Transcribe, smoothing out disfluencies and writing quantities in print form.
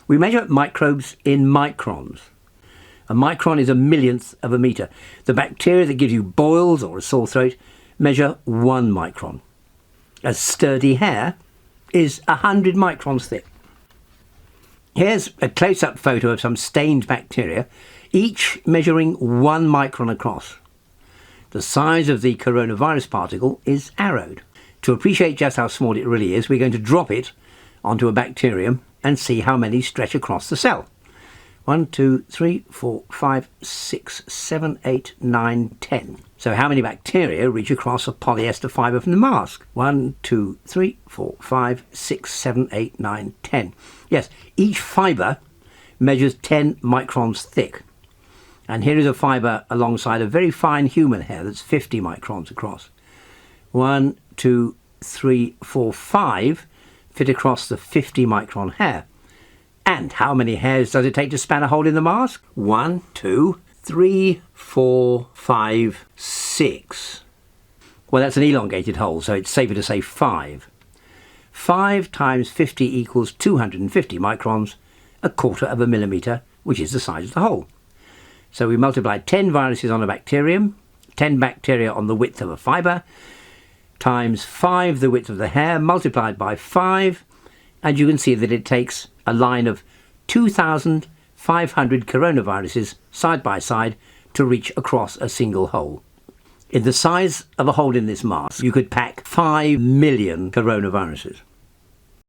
We measure microbes in microns. A micron is a millionth of a metre. The bacteria that give you boils or a sore throat measure 1 micron. A sturdy hair is 100 microns thick. Here's a close-up photo of some stained bacteria, each measuring 1 micron across. The size of the coronavirus particle is arrowed. To appreciate just how small it really is, we're going to drop it onto a bacterium and see how many stretch across the cell. 1, 2, 3, 4, 5, 6, 7, 8, 9, 10. So how many bacteria reach across a polyester fibre from the mask? 1, 2, 3, 4, 5, 6, 7, 8, 9, 10. Yes, each fibre measures 10 microns thick. And here is a fibre alongside a very fine human hair that's 50 microns across. 1, 2, 3, 4, 5 fit across the 50 micron hair. And how many hairs does it take to span a hole in the mask? 1, 2, 3, 4, 5, 6. Well, that's an elongated hole, so it's safer to say 5. 5 times 50 equals 250 microns, a quarter of a millimetre, which is the size of the hole. So we multiply 10 viruses on a bacterium, 10 bacteria on the width of a fibre, times 5 the width of the hair, multiplied by 5, and you can see that it takes a line of 2,500 coronaviruses side by side to reach across a single hole. In the size of a hole in this mask, you could pack 5 million coronaviruses.